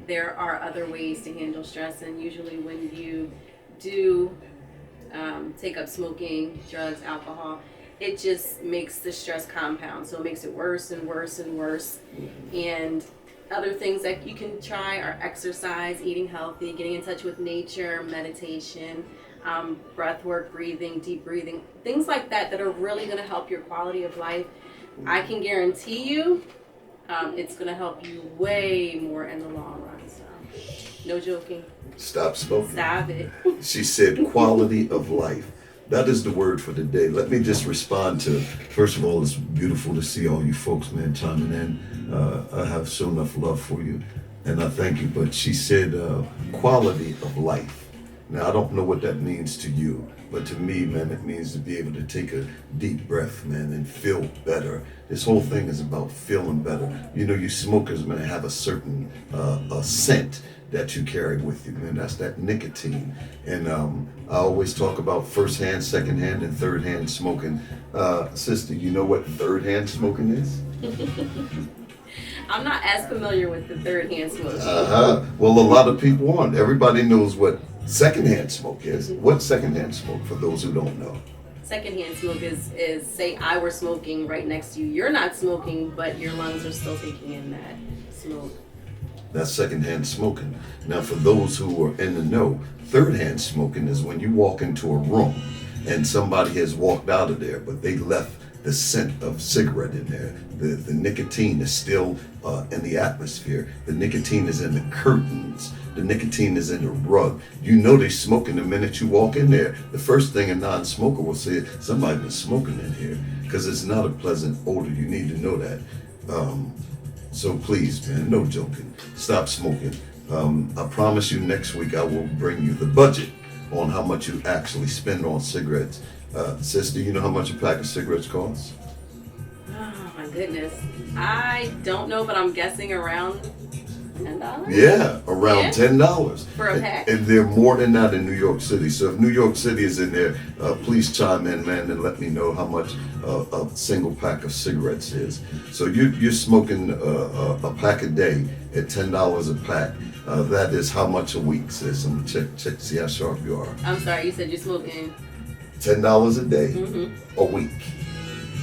there are other ways to handle stress, and usually when you do take up smoking, drugs, alcohol, it just makes the stress compound. So it makes it worse and worse and worse. And other things that you can try are exercise, eating healthy, getting in touch with nature, meditation, breath work, breathing, deep breathing, things like that that are really going to help your quality of life. I can guarantee you it's going to help you way more in the long run. So, no joking. Stop smoking. Stop it. She said quality of life. That is the word for the day. Let me just respond to, first of all, it's beautiful to see all you folks, man, chiming in. I have so enough love for you, and I thank you. But she said quality of life. Now, I don't know what that means to you, but to me, man, it means to be able to take a deep breath, man, and feel better. This whole thing is about feeling better. You know, you smokers, man, have a certain scent that you carry with you, man. That's that nicotine. And I always talk about first hand, second hand, and third hand smoking. Sister, you know what third hand smoking is? I'm not as familiar with the third hand smoking. Well, a lot of people aren't. Everybody knows what secondhand smoke is. What's secondhand smoke for those who don't know? Secondhand smoke is say I were smoking right next to you. You're not smoking, but your lungs are still taking in that smoke. That's secondhand smoking. Now, for those who are in the know, third-hand smoking is when you walk into a room and somebody has walked out of there, but they left the scent of cigarette in there. The nicotine is still in the atmosphere. The nicotine is in the curtains. The nicotine is in the rug. You know they're smoking the minute you walk in there. The first thing a non-smoker will say, somebody's been smoking in here, because it's not a pleasant odor. You need to know that. So please, man, no joking. Stop smoking. I promise you next week I will bring you the budget on how much you actually spend on cigarettes. Sister, you know how much a pack of cigarettes costs? Oh my goodness. I don't know, but I'm guessing around $10? Yeah, around $10. For a pack? And they're more than that in New York City. So if New York City is in there, please chime in, man, and let me know how much a single pack of cigarettes is. So you're smoking a pack a day at $10 a pack. That is how much a week, sis? I'm gonna check to see how sharp you are. I'm sorry, you said you're smoking $10 a day, a week.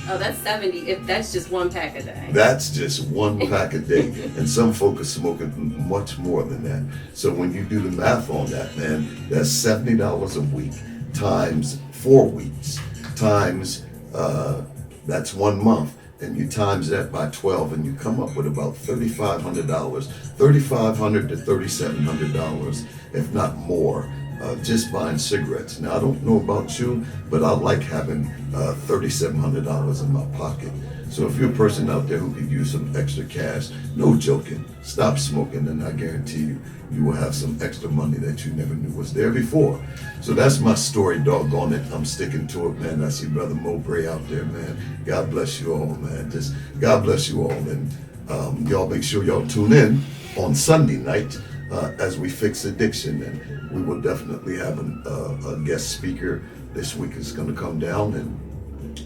Oh, that's 70 if that's just one pack a day. That's just one pack a day. And some folk are smoking much more than that. So when you do the math on that, man, that's $70 a week times 4 weeks times, that's 1 month. And you times that by 12 and you come up with about $3,500, $3,500 to $3,700, if not more. Just buying cigarettes. Now, I don't know about you, but I like having $3,700 in my pocket. So if you're a person out there who could use some extra cash, no joking, stop smoking, and I guarantee you, you will have some extra money that you never knew was there before. So that's my story, doggone it. I'm sticking to it, man. I see Brother Mowbray out there, man. God bless you all, man. Just God bless you all. And y'all make sure y'all tune in on Sunday night as we fix addiction, and we will definitely have a guest speaker this week is going to come down, and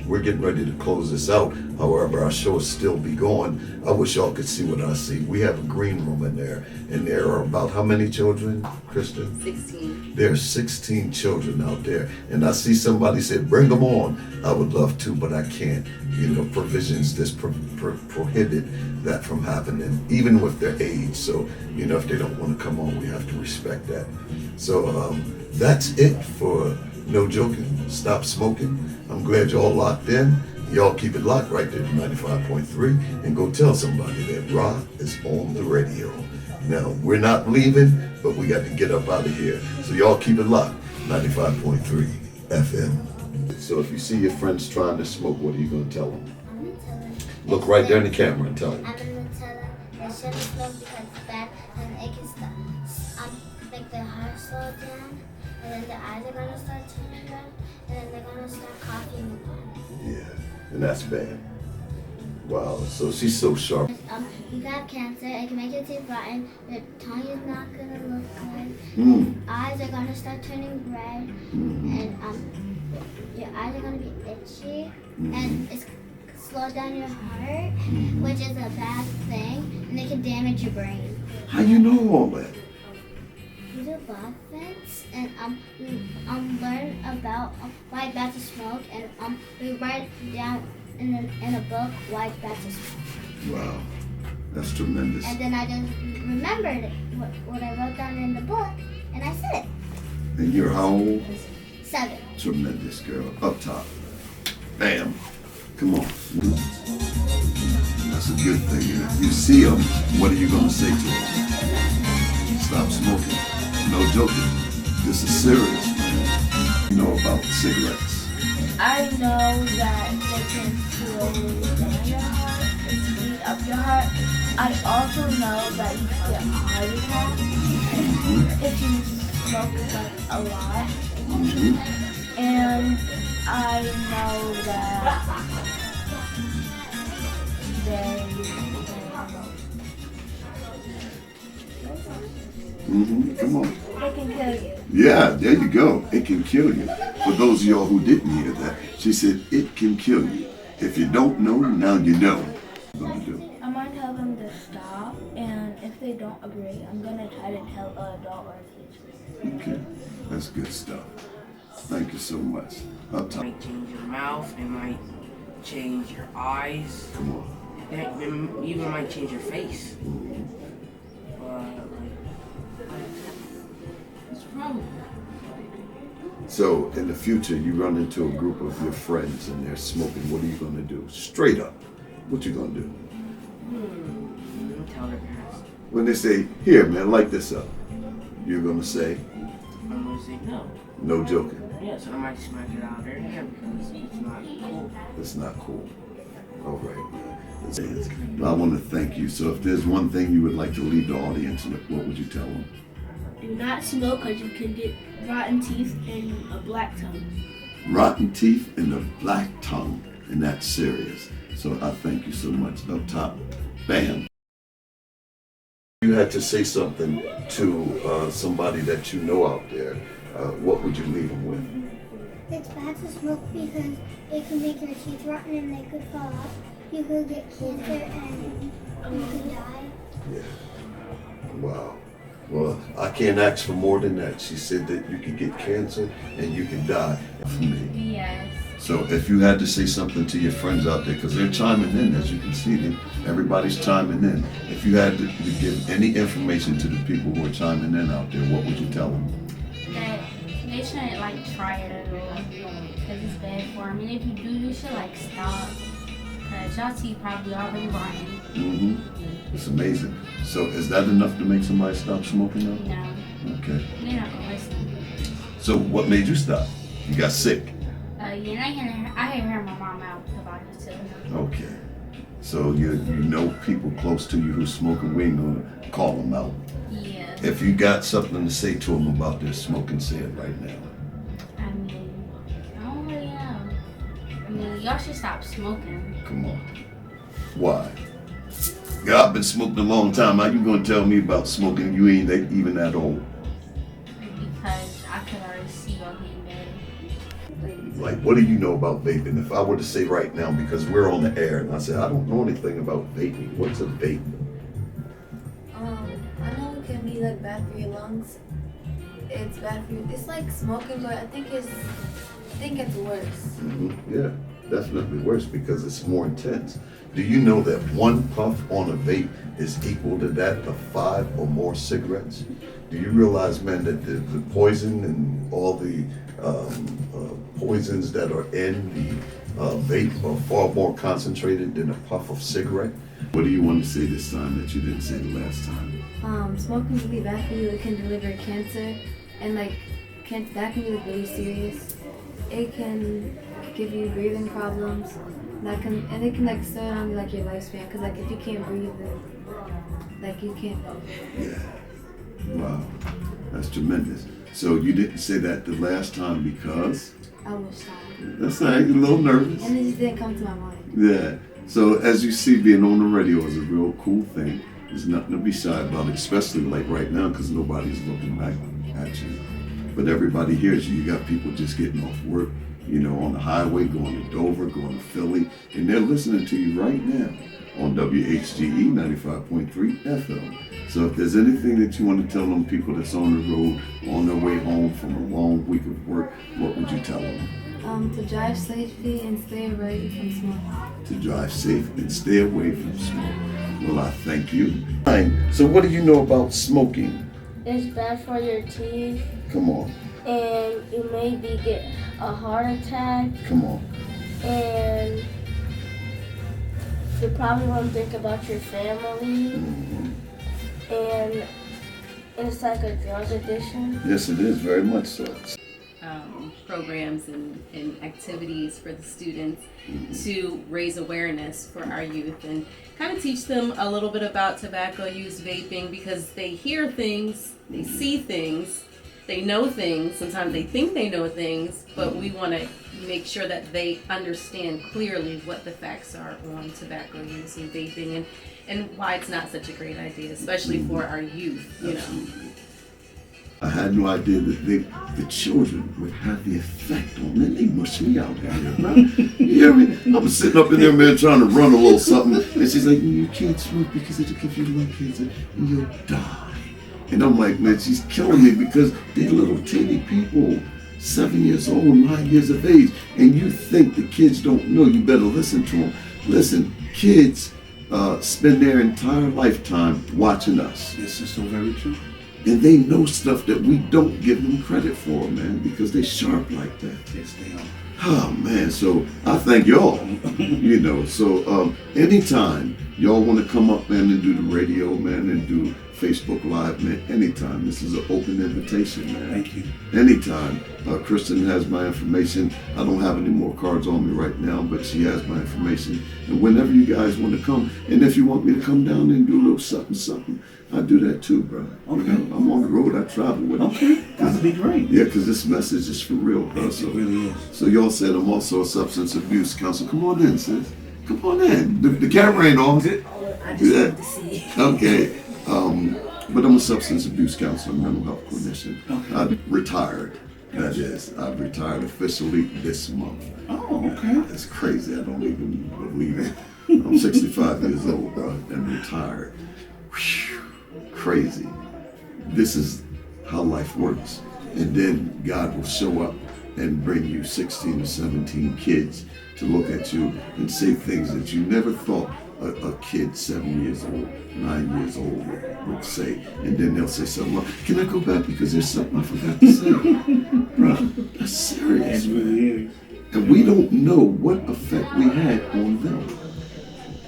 we're getting ready to close this out. However, our show will still be going. I wish y'all could see what I see. We have a green room in there, and there are about how many children, Kristen? 16. There are 16 children out there, and I see somebody said, bring them on. I would love to, but I can't. You know, provisions just prohibit that from happening, even with their age. So, you know, if they don't want to come on, we have to respect that. So that's it for No Joking. Stop smoking. I'm glad y'all locked in. Y'all keep it locked right there to 95.3, and go tell somebody that Rock is on the radio. Now, we're not leaving, but we got to get up out of here. So y'all keep it locked, 95.3 FM. So if you see your friends trying to smoke, what are you going to tell them? I'm going to tell them. Look right there in the camera and tell them. I'm going to tell them they shouldn't smoke because it's bad, and it can stop, make their heart slow down, and then their eyes are going to start turning red, and then they're going to start coughing again. Yeah, and that's bad. Wow, so she's so sharp. You got cancer, it can make your teeth rotten, your tongue is not going to look good, eyes are going to start turning red, and your eyes are going to be itchy, and it's slow down your heart, which is a bad thing, and it can damage your brain. How you know all that? We do block fence, and we learn about why it's bad to smoke, and we write down in a book why it's bad to smoke. Wow, that's tremendous. And then I just remembered what I wrote down in the book, and I said it. And you're how old? 7. Tremendous, girl. Up top. Bam. Come on. That's a good thing. If you see them, what are you going to say to them? Stop smoking. No joking. This is serious, man. You know about cigarettes. I know that they can slow down your heart and speed up your heart. I also know that you can get a heart attack if you smoke like a lot. And I know that Come on. they can kill you. Yeah, there you go. It can kill you. For those of y'all who didn't hear that, she said it can kill you. If you don't know, now you know. What are you going to do? I'm gonna tell them to stop, and if they don't agree, I'm gonna try to tell an adult or a teacher. Okay, that's good stuff. Thank you so much. Up It top. might change your mouth, it might change your eyes, Come on. it even might change your face. It's a problem. So in the future, you run into a group of your friends and they're smoking. What are you going to do? Straight up. What you going to do? Tell their parents. When they say, here, man, light this up, you're going to say, I'm gonna say no. no joking. Yes, I might smack it out of their hair because it's not cool. It's not cool. All right, man. I want to thank you. So if there's one thing you would like to leave the audience with, what would you tell them? Do not smoke because you can get rotten teeth and a black tongue. Rotten teeth and a black tongue, and that's serious. So I thank you so much. Up top, bam. You had to say something to somebody that you know out there. What would you leave them with? It's bad to smoke because it can make your teeth rotten and they could fall off. You could get cancer and you could die. Yeah. Wow. Well, I can't ask for more than that. She said that you could get cancer and you can die from me. Yes. So if you had to say something to your friends out there, because they're chiming in, as you can see, everybody's chiming in. If you had to give any information to the people who are chiming in out there, what would you tell them? That they shouldn't like try it at all because it's bad for them. And if you do, you should like stop because y'all teeth probably already rotten. It's amazing. So is that enough to make somebody stop smoking now? No, Okay. they're not gonna listen. So what made you stop? You got sick. Yeah, and I hear my mom out about it too. Okay. So you know people close to you who smoking, we ain't gonna call them out. Yeah. If you got something to say to them about their smoking, say it right now. I mean, I don't really know. I mean, y'all should stop smoking. Come on. Why? Yeah, I've been smoking a long time. How you gonna tell me about smoking? You ain't even that old. Because I could already see y'all getting bad. Like, what do you know about vaping? If I were to say right now, because we're on the air, and I said I don't know anything about vaping. What's a vape? I know it can be like bad for your lungs. It's bad for you. It's like smoking, but I think it's worse. Yeah, definitely worse because it's more intense. Do you know that one puff on a vape is equal to that of 5 or more cigarettes? Do you realize, man, that the poison and all the poisons that are in the vape are far more concentrated than a puff of cigarette? What do you want to say this time that you didn't say the last time? Smoking can be bad for you. It can deliver cancer, and that can be like really serious. It can give you breathing problems. And it can like slow down like your lifespan. Cause like if you can't breathe, like you can't. Yeah. Wow. That's tremendous. So you didn't say that the last time because? I was shy. That's right, you're a little nervous. And it just didn't come to my mind. Yeah. So as you see, being on the radio is a real cool thing. There's nothing to be shy about, especially like right now, because nobody's looking back at you. But everybody hears you. You got people just getting off work, you know, on the highway, going to Dover, going to Philly, and they're listening to you right now on WHGE 95.3 FM. So if there's anything that you want to tell them people that's on the road, on their way home from a long week of work, what would you tell them? To drive safely and stay away from smoke. To drive safe and stay away from smoke. Well, I thank you. So what do you know about smoking? It's bad for your teeth, Come on, and you maybe get a heart attack, come on. and you probably won't think about your family, and it's like a drug addiction. Yes, it is, very much so. Programs and activities for the students to raise awareness for our youth and kind of teach them a little bit about tobacco use, vaping, because they hear things, they see things, they know things, sometimes they think they know things, but we want to make sure that they understand clearly what the facts are on tobacco use and vaping and why it's not such a great idea, especially for our youth, you know. I had no idea that the children would have the effect on them. They mush me out here, bro. You hear me? I'm sitting up in there, man, trying to run a little something, and she's like, you can't smoke because it'll give you lung cancer and you'll die. And I'm like, man, she's killing me because they're little teeny people, 7 years old, 9 years of age, and you think the kids don't know. You better listen to them. Listen, kids spend their entire lifetime watching us. This is so very true. And they know stuff that we don't give them credit for, man, because they sharp like that. Yes, they are. Oh, man, so I thank y'all, you know. So anytime y'all want to come up, man, and do the radio, man, and do Facebook Live, man, anytime. This is an open invitation, man. Thank you. Anytime. Kristen has my information. I don't have any more cards on me right now, but she has my information. And whenever you guys want to come, and if you want me to come down and do a little something, I do that too, bro. Okay. You know, I'm on the road. I travel with it. Okay, that'd be great. Yeah, because this message is for real, bro. Yes, it really is. So y'all said I'm also a substance abuse counselor. Come on in, sis. Come on in. The camera ain't on. I just wanted to see. Okay. But I'm a substance abuse counselor, mental health clinician. Okay. I retired. That is, I've retired officially this month. Oh, okay. It's crazy. I don't even believe it. I'm 65 years old, bro, and retired. Whew, crazy. This is how life works. And then God will show up and bring you 16 or 17 kids to look at you and say things that you never thought a kid 7 years old, 9 years old would say. And then they'll say something like, can I go back because there's something I forgot to say? Bro, that's serious. It really is. And we don't know what effect we had on them.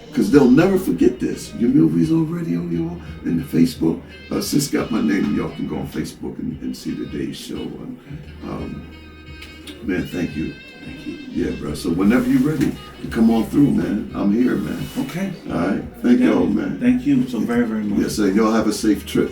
Because they'll never forget this. Your movies on radio, y'all, and the Facebook. Sis got my name. Y'all can go on Facebook and see today's show. Man, thank you. Thank you. Yeah, bro. So whenever you're ready to come on through, man, I'm here, man. Okay. All right. Thank y'all, man. Thank you so very, very much. Yes, sir. Y'all have a safe trip.